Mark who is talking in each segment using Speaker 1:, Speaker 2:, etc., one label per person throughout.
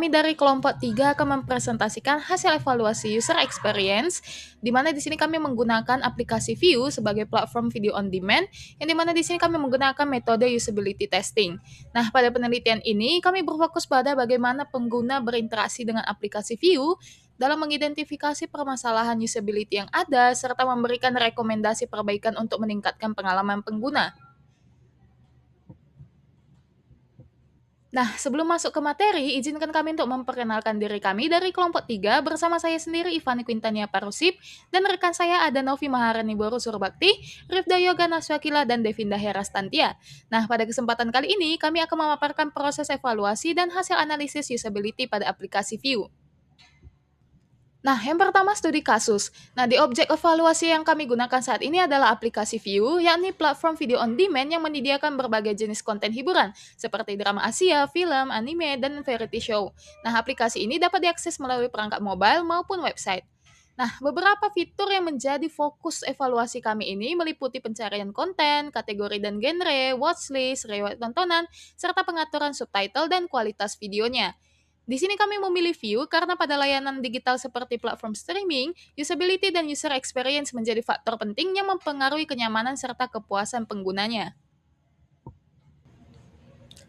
Speaker 1: Kami dari kelompok 3 akan mempresentasikan hasil evaluasi user experience, di mana di sini kami menggunakan aplikasi View sebagai platform video on demand, yang di mana di sini kami menggunakan metode usability testing. Nah, pada penelitian ini kami berfokus pada bagaimana pengguna berinteraksi dengan aplikasi View dalam mengidentifikasi permasalahan usability yang ada serta memberikan rekomendasi perbaikan untuk meningkatkan pengalaman pengguna. Nah, sebelum masuk ke materi, izinkan kami untuk memperkenalkan diri kami dari kelompok 3 bersama saya sendiri Ivani Quintania Parusip dan rekan saya ada Novi Maharani Boru Surbakti, Rifda Yoga Naswakila, dan Devinda Herastantia. Nah, pada kesempatan kali ini kami akan memaparkan proses evaluasi dan hasil analisis usability pada aplikasi View. Nah, yang pertama studi kasus. Nah, di objek evaluasi yang kami gunakan saat ini adalah aplikasi View, yakni platform video on demand yang menyediakan berbagai jenis konten hiburan, seperti drama Asia, film, anime, dan variety show. Nah, aplikasi ini dapat diakses melalui perangkat mobile maupun website. Nah, beberapa fitur yang menjadi fokus evaluasi kami ini meliputi pencarian konten, kategori dan genre, watchlist, reward tontonan, serta pengaturan subtitle dan kualitas videonya. Di sini kami memilih View karena pada layanan digital seperti platform streaming, usability dan user experience menjadi faktor penting yang mempengaruhi kenyamanan serta kepuasan penggunanya.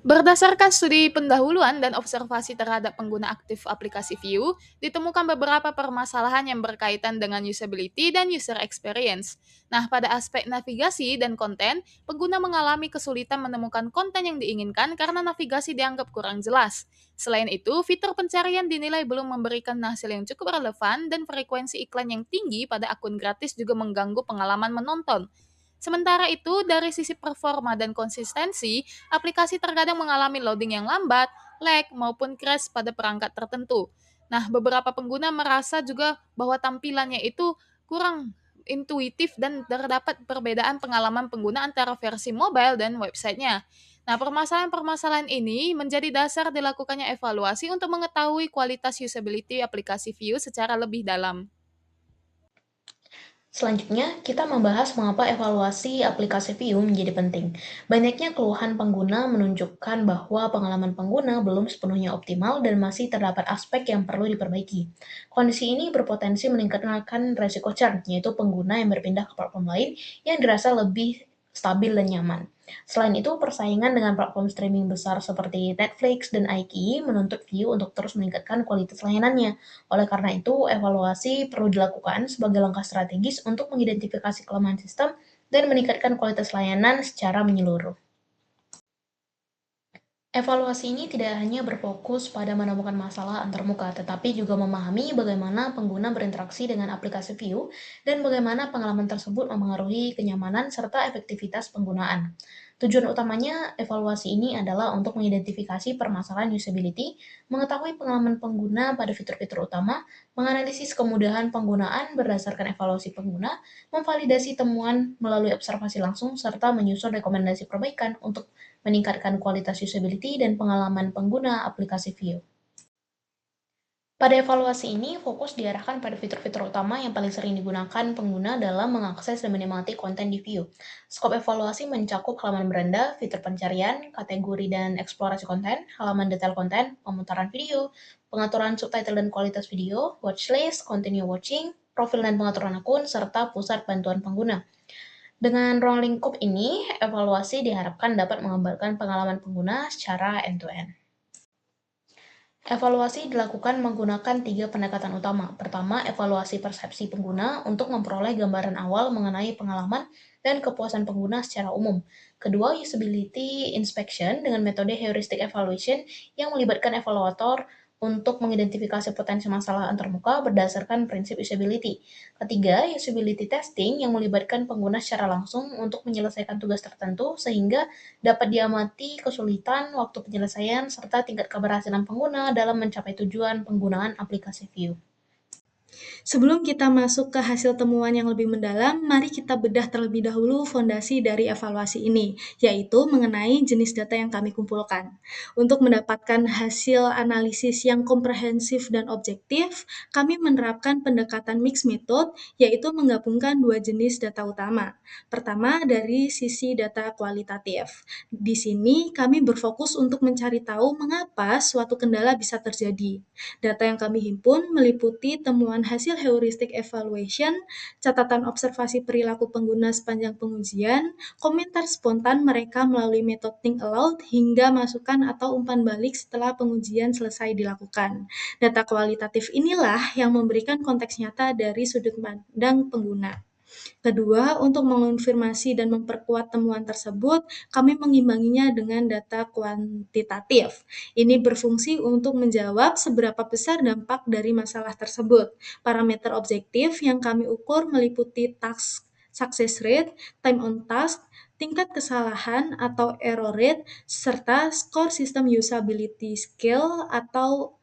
Speaker 1: Berdasarkan studi pendahuluan dan observasi terhadap pengguna aktif aplikasi View, ditemukan beberapa permasalahan yang berkaitan dengan usability dan user experience. Nah, pada aspek navigasi dan konten, pengguna mengalami kesulitan menemukan konten yang diinginkan karena navigasi dianggap kurang jelas. Selain itu, fitur pencarian dinilai belum memberikan hasil yang cukup relevan dan frekuensi iklan yang tinggi pada akun gratis juga mengganggu pengalaman menonton. Sementara itu, dari sisi performa dan konsistensi, aplikasi terkadang mengalami loading yang lambat, lag, maupun crash pada perangkat tertentu. Nah, beberapa pengguna merasa juga bahwa tampilannya itu kurang intuitif dan terdapat perbedaan pengalaman pengguna antara versi mobile dan websitenya. Nah, permasalahan-permasalahan ini menjadi dasar dilakukannya evaluasi untuk mengetahui kualitas usability aplikasi View secara lebih dalam.
Speaker 2: Selanjutnya, kita membahas mengapa evaluasi aplikasi View menjadi penting. Banyaknya keluhan pengguna menunjukkan bahwa pengalaman pengguna belum sepenuhnya optimal dan masih terdapat aspek yang perlu diperbaiki. Kondisi ini berpotensi meningkatkan resiko churn, yaitu pengguna yang berpindah ke platform lain yang dirasa lebih stabil dan nyaman. Selain itu, persaingan dengan platform streaming besar seperti Netflix dan iQIYI menuntut View untuk terus meningkatkan kualitas layanannya. Oleh karena itu, evaluasi perlu dilakukan sebagai langkah strategis untuk mengidentifikasi kelemahan sistem dan meningkatkan kualitas layanan secara menyeluruh. Evaluasi ini tidak hanya berfokus pada menemukan masalah antarmuka, tetapi juga memahami bagaimana pengguna berinteraksi dengan aplikasi View dan bagaimana pengalaman tersebut memengaruhi kenyamanan serta efektivitas penggunaan. Tujuan utamanya evaluasi ini adalah untuk mengidentifikasi permasalahan usability, mengetahui pengalaman pengguna pada fitur-fitur utama, menganalisis kemudahan penggunaan berdasarkan evaluasi pengguna, memvalidasi temuan melalui observasi langsung, serta menyusun rekomendasi perbaikan untuk meningkatkan kualitas usability dan pengalaman pengguna aplikasi View. Pada evaluasi ini, fokus diarahkan pada fitur-fitur utama yang paling sering digunakan pengguna dalam mengakses dan menikmati konten di View. Skop evaluasi mencakup halaman beranda, fitur pencarian, kategori dan eksplorasi konten, halaman detail konten, pemutaran video, pengaturan subtitle dan kualitas video, watchlist, continue watching, profil dan pengaturan akun, serta pusat bantuan pengguna. Dengan ruang lingkup ini, evaluasi diharapkan dapat menggambarkan pengalaman pengguna secara end-to-end. Evaluasi dilakukan menggunakan 3 pendekatan utama. Pertama, evaluasi persepsi pengguna untuk memperoleh gambaran awal mengenai pengalaman dan kepuasan pengguna secara umum. Kedua, usability inspection dengan metode heuristic evaluation yang melibatkan evaluator untuk mengidentifikasi potensi masalah antarmuka berdasarkan prinsip usability. Ketiga, usability testing yang melibatkan pengguna secara langsung untuk menyelesaikan tugas tertentu sehingga dapat diamati kesulitan, waktu penyelesaian, serta tingkat keberhasilan pengguna dalam mencapai tujuan penggunaan aplikasi View.
Speaker 3: Sebelum kita masuk ke hasil temuan yang lebih mendalam, mari kita bedah terlebih dahulu fondasi dari evaluasi ini, yaitu mengenai jenis data yang kami kumpulkan. Untuk mendapatkan hasil analisis yang komprehensif dan objektif, kami menerapkan pendekatan mixed method, yaitu menggabungkan dua jenis data utama. Pertama, dari sisi data kualitatif. Di sini kami berfokus untuk mencari tahu mengapa suatu kendala bisa terjadi. Data yang kami himpun meliputi temuan hasil heuristic evaluation, catatan observasi perilaku pengguna sepanjang pengujian, komentar spontan mereka melalui metode think aloud, hingga masukan atau umpan balik setelah pengujian selesai dilakukan. Data kualitatif inilah yang memberikan konteks nyata dari sudut pandang pengguna. Kedua, untuk mengonfirmasi dan memperkuat temuan tersebut, kami mengimbanginya dengan data kuantitatif. Ini berfungsi untuk menjawab seberapa besar dampak dari masalah tersebut. Parameter objektif yang kami ukur meliputi task success rate, time on task, tingkat kesalahan atau error rate, serta skor sistem usability scale atau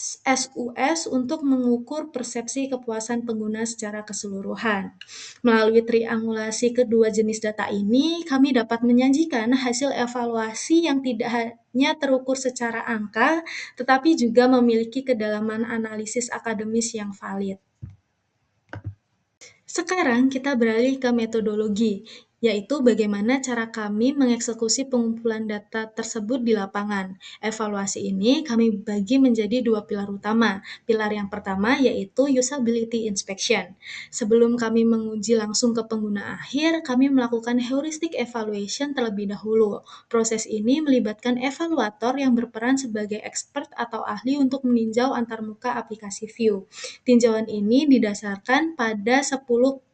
Speaker 3: SUS untuk mengukur persepsi kepuasan pengguna secara keseluruhan. Melalui triangulasi kedua jenis data ini, kami dapat menyajikan hasil evaluasi yang tidak hanya terukur secara angka, tetapi juga memiliki kedalaman analisis akademis yang valid. Sekarang kita beralih ke metodologi, yaitu bagaimana cara kami mengeksekusi pengumpulan data tersebut di lapangan. Evaluasi ini kami bagi menjadi dua pilar utama. Pilar yang pertama yaitu usability inspection. Sebelum kami menguji langsung ke pengguna akhir, kami melakukan heuristic evaluation terlebih dahulu. Proses ini melibatkan evaluator yang berperan sebagai expert atau ahli untuk meninjau antarmuka aplikasi Vue. Tinjauan ini didasarkan pada 10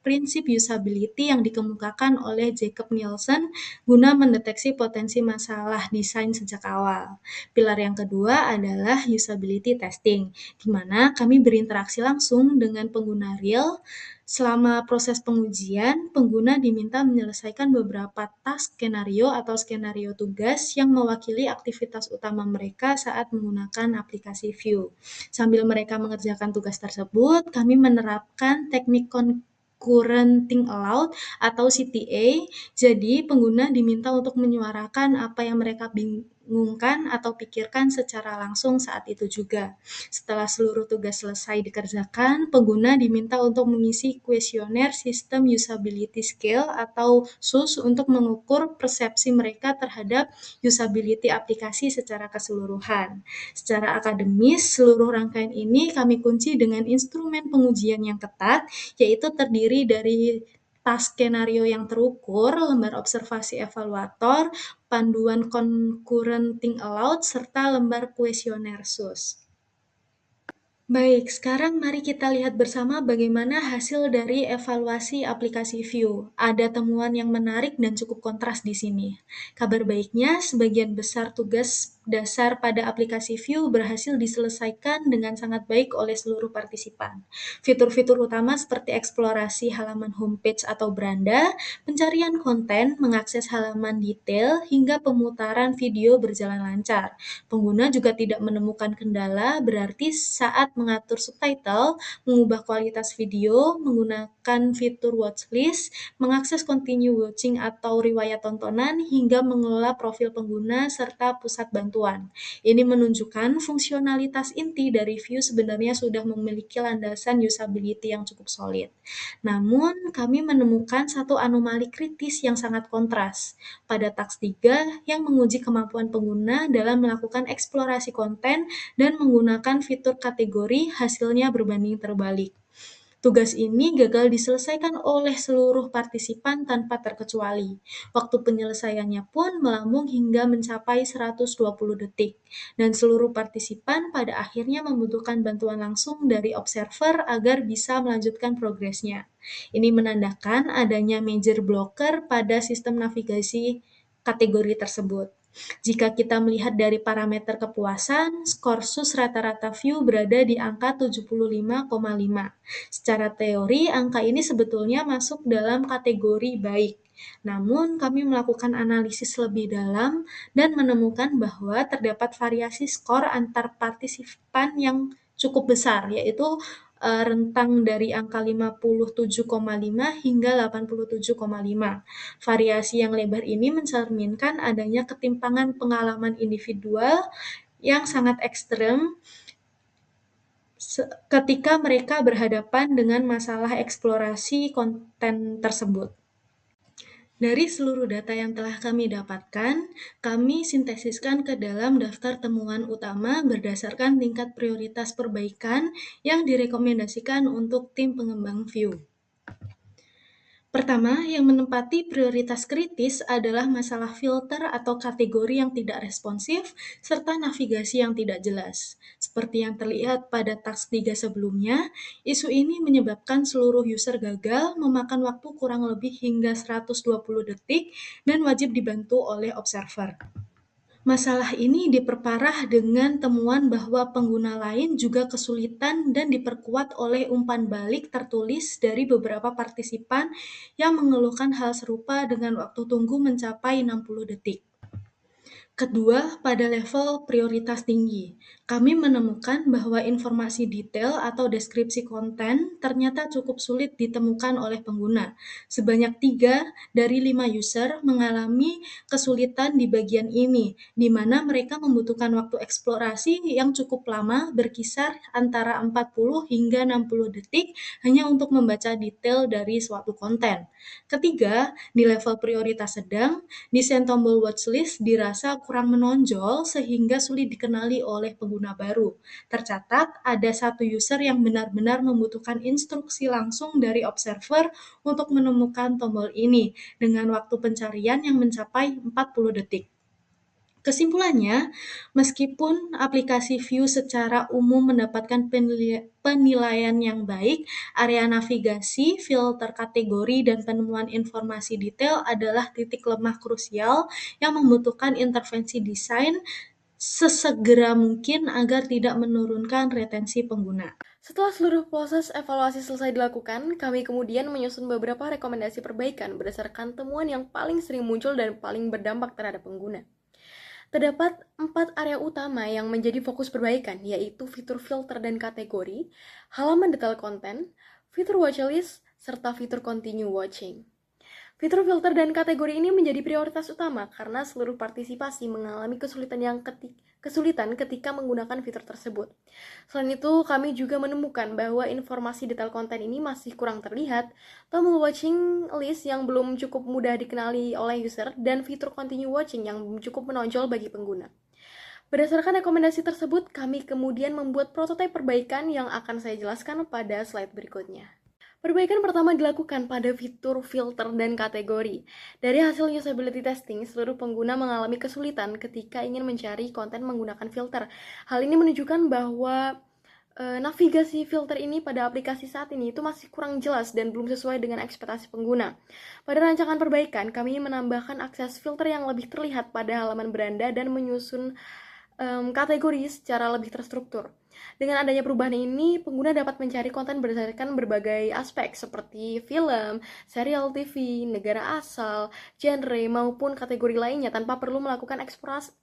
Speaker 3: prinsip usability yang dikemukakan oleh Jacob Nielsen guna mendeteksi potensi masalah desain sejak awal. Pilar yang kedua adalah usability testing, di mana kami berinteraksi langsung dengan pengguna real. Selama proses pengujian, pengguna diminta menyelesaikan beberapa task skenario atau skenario tugas yang mewakili aktivitas utama mereka saat menggunakan aplikasi Vue. Sambil mereka mengerjakan tugas tersebut, kami menerapkan teknik concurrent think aloud atau CTA. Jadi, pengguna diminta untuk menyuarakan apa yang mereka bingungkan atau pikirkan secara langsung saat itu juga. Setelah seluruh tugas selesai dikerjakan, pengguna diminta untuk mengisi kuesioner sistem usability scale atau SUS untuk mengukur persepsi mereka terhadap usability aplikasi secara keseluruhan. Secara akademis, seluruh rangkaian ini kami kunci dengan instrumen pengujian yang ketat, yaitu terdiri dari task skenario yang terukur, lembar observasi evaluator, panduan concurrent think aloud, serta lembar kuesioner SUS. Baik, sekarang mari kita lihat bersama bagaimana hasil dari evaluasi aplikasi Vue. Ada temuan yang menarik dan cukup kontras di sini. Kabar baiknya, sebagian besar tugas dasar pada aplikasi Vue berhasil diselesaikan dengan sangat baik oleh seluruh partisipan. Fitur-fitur utama seperti eksplorasi halaman homepage atau beranda, pencarian konten, mengakses halaman detail, hingga pemutaran video berjalan lancar. Pengguna juga tidak menemukan kendala, berarti saat mengatur subtitle, mengubah kualitas video, menggunakan fitur watchlist, mengakses continue watching atau riwayat tontonan, hingga mengelola profil pengguna serta pusat bantuan. Ini menunjukkan fungsionalitas inti dari Vue sebenarnya sudah memiliki landasan usability yang cukup solid. Namun, kami menemukan satu anomali kritis yang sangat kontras pada task 3 yang menguji kemampuan pengguna dalam melakukan eksplorasi konten dan menggunakan fitur kategori, hasilnya berbanding terbalik. Tugas ini gagal diselesaikan oleh seluruh partisipan tanpa terkecuali. Waktu penyelesaiannya pun melambung hingga mencapai 120 detik, dan seluruh partisipan pada akhirnya membutuhkan bantuan langsung dari observer agar bisa melanjutkan progresnya. Ini menandakan adanya major blocker pada sistem navigasi kategori tersebut. Jika kita melihat dari parameter kepuasan, skor SUS rata-rata Vue berada di angka 75,5. Secara teori, angka ini sebetulnya masuk dalam kategori baik. Namun, kami melakukan analisis lebih dalam dan menemukan bahwa terdapat variasi skor antar partisipan yang cukup besar, yaitu rentang dari angka 57,5 hingga 87,5. Variasi yang lebar ini mencerminkan adanya ketimpangan pengalaman individual yang sangat ekstrem ketika mereka berhadapan dengan masalah eksplorasi konten tersebut. Dari seluruh data yang telah kami dapatkan, kami sintesiskan ke dalam daftar temuan utama berdasarkan tingkat prioritas perbaikan yang direkomendasikan untuk tim pengembang Vue. Pertama, yang menempati prioritas kritis adalah masalah filter atau kategori yang tidak responsif, serta navigasi yang tidak jelas. Seperti yang terlihat pada task 3 sebelumnya, isu ini menyebabkan seluruh user gagal memakan waktu kurang lebih hingga 120 detik dan wajib dibantu oleh observer. Masalah ini diperparah dengan temuan bahwa pengguna lain juga kesulitan dan diperkuat oleh umpan balik tertulis dari beberapa partisipan yang mengeluhkan hal serupa dengan waktu tunggu mencapai 60 detik. Kedua, pada level prioritas tinggi, kami menemukan bahwa informasi detail atau deskripsi konten ternyata cukup sulit ditemukan oleh pengguna. Sebanyak 3 dari 5 user mengalami kesulitan di bagian ini, di mana mereka membutuhkan waktu eksplorasi yang cukup lama, berkisar antara 40 hingga 60 detik hanya untuk membaca detail dari suatu konten. Ketiga, di level prioritas sedang, desain tombol watchlist dirasa kurang menonjol sehingga sulit dikenali oleh pengguna baru. Tercatat, ada satu user yang benar-benar membutuhkan instruksi langsung dari observer untuk menemukan tombol ini, dengan waktu pencarian yang mencapai 40 detik. Kesimpulannya, meskipun aplikasi Vue secara umum mendapatkan penilaian yang baik, area navigasi, filter kategori, dan penemuan informasi detail adalah titik lemah krusial yang membutuhkan intervensi desain sesegera mungkin agar tidak menurunkan retensi pengguna.
Speaker 4: Setelah seluruh proses evaluasi selesai dilakukan, kami kemudian menyusun beberapa rekomendasi perbaikan berdasarkan temuan yang paling sering muncul dan paling berdampak terhadap pengguna. Terdapat 4 area utama yang menjadi fokus perbaikan, yaitu fitur filter dan kategori, halaman detail konten, fitur watchlist, serta fitur continue watching. Fitur filter dan kategori ini menjadi prioritas utama karena seluruh partisipasi mengalami kesulitan ketika menggunakan fitur tersebut. Selain itu, kami juga menemukan bahwa informasi detail konten ini masih kurang terlihat, tombol watching list yang belum cukup mudah dikenali oleh user, dan fitur continue watching yang belum cukup menonjol bagi pengguna. Berdasarkan rekomendasi tersebut, kami kemudian membuat prototipe perbaikan yang akan saya jelaskan pada slide berikutnya. Perbaikan pertama dilakukan pada fitur filter dan kategori. Dari hasil usability testing, seluruh pengguna mengalami kesulitan ketika ingin mencari konten menggunakan filter. Hal ini menunjukkan bahwa navigasi filter ini pada aplikasi saat ini itu masih kurang jelas dan belum sesuai dengan ekspektasi pengguna. Pada rancangan perbaikan, kami menambahkan akses filter yang lebih terlihat pada halaman beranda dan menyusun kategori secara lebih terstruktur. Dengan adanya perubahan ini, pengguna dapat mencari konten berdasarkan berbagai aspek seperti film, serial TV, negara asal, genre, maupun kategori lainnya tanpa perlu melakukan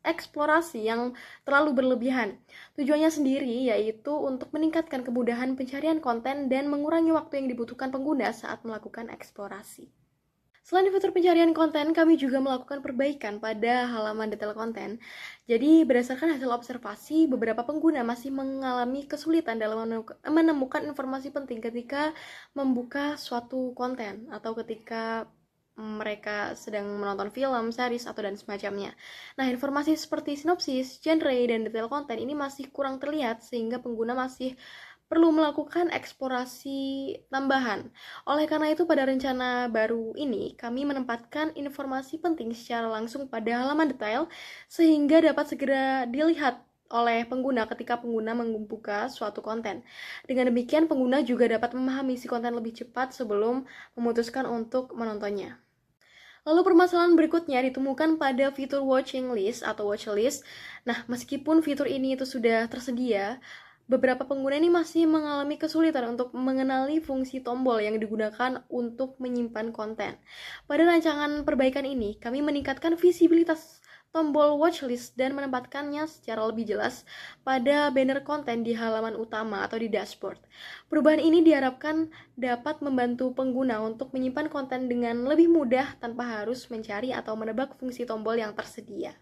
Speaker 4: eksplorasi yang terlalu berlebihan. Tujuannya sendiri yaitu untuk meningkatkan kemudahan pencarian konten dan mengurangi waktu yang dibutuhkan pengguna saat melakukan eksplorasi. Selain fitur pencarian konten, kami juga melakukan perbaikan pada halaman detail konten. Jadi, berdasarkan hasil observasi, beberapa pengguna masih mengalami kesulitan dalam menemukan informasi penting ketika membuka suatu konten atau ketika mereka sedang menonton film, series, atau dan semacamnya. Nah, informasi seperti sinopsis, genre, dan detail konten ini masih kurang terlihat sehingga pengguna masih perlu melakukan eksplorasi tambahan. Oleh karena itu, pada rencana baru ini, kami menempatkan informasi penting secara langsung pada halaman detail, sehingga dapat segera dilihat oleh pengguna ketika pengguna membuka suatu konten. Dengan demikian, pengguna juga dapat memahami isi konten lebih cepat sebelum memutuskan untuk menontonnya. Lalu permasalahan berikutnya ditemukan pada fitur watching list atau watchlist. Nah, meskipun fitur ini itu sudah tersedia, beberapa pengguna ini masih mengalami kesulitan untuk mengenali fungsi tombol yang digunakan untuk menyimpan konten. Pada rancangan perbaikan ini, kami meningkatkan visibilitas tombol watchlist dan menempatkannya secara lebih jelas pada banner konten di halaman utama atau di dashboard. Perubahan ini diharapkan dapat membantu pengguna untuk menyimpan konten dengan lebih mudah tanpa harus mencari atau menebak fungsi tombol yang tersedia.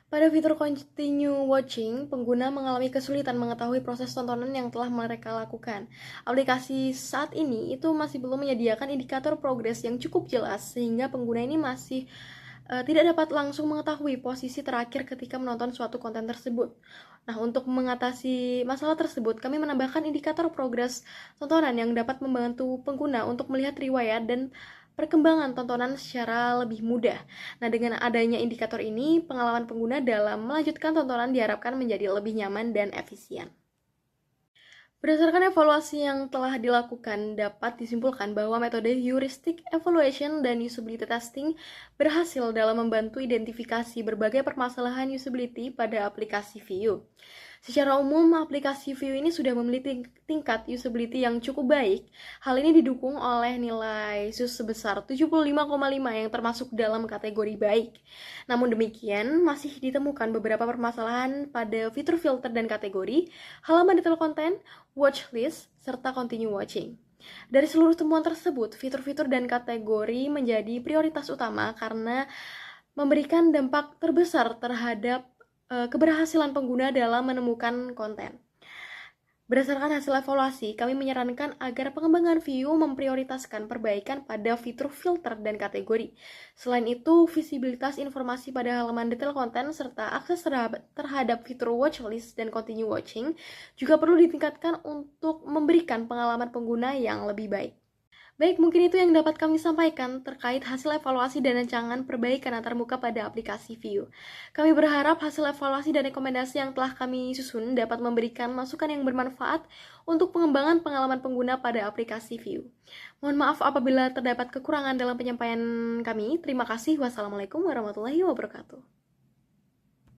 Speaker 4: Pada fitur Continue Watching, pengguna mengalami kesulitan mengetahui proses tontonan yang telah mereka lakukan. Aplikasi saat ini itu masih belum menyediakan indikator progres yang cukup jelas, sehingga pengguna ini masih tidak dapat langsung mengetahui posisi terakhir ketika menonton suatu konten tersebut. Nah, untuk mengatasi masalah tersebut, kami menambahkan indikator progres tontonan yang dapat membantu pengguna untuk melihat riwayat dan perkembangan tontonan secara lebih mudah. Nah, dengan adanya indikator ini, pengalaman pengguna dalam melanjutkan tontonan diharapkan menjadi lebih nyaman dan efisien. Berdasarkan evaluasi yang telah dilakukan, dapat disimpulkan bahwa metode heuristic evaluation dan usability testing berhasil dalam membantu identifikasi berbagai permasalahan usability pada aplikasi VIU. Secara umum, aplikasi VIU ini sudah memiliki tingkat usability yang cukup baik. Hal ini didukung oleh nilai SUS sebesar 75,5 yang termasuk dalam kategori baik. Namun demikian, masih ditemukan beberapa permasalahan pada fitur filter dan kategori, halaman detail konten, watchlist, serta continue watching. Dari seluruh temuan tersebut, fitur-fitur dan kategori menjadi prioritas utama karena memberikan dampak terbesar terhadap keberhasilan pengguna dalam menemukan konten. Berdasarkan hasil evaluasi, kami menyarankan agar pengembangan VIU memprioritaskan perbaikan pada fitur filter dan kategori. Selain itu, visibilitas informasi pada halaman detail konten serta akses terhadap fitur watchlist dan continue watching juga perlu ditingkatkan untuk memberikan pengalaman pengguna yang lebih baik. Baik, mungkin itu yang dapat kami sampaikan terkait hasil evaluasi dan rancangan perbaikan antarmuka pada aplikasi VIU. Kami berharap hasil evaluasi dan rekomendasi yang telah kami susun dapat memberikan masukan yang bermanfaat untuk pengembangan pengalaman pengguna pada aplikasi VIU. Mohon maaf apabila terdapat kekurangan dalam penyampaian kami. Terima kasih. Wassalamualaikum warahmatullahi wabarakatuh.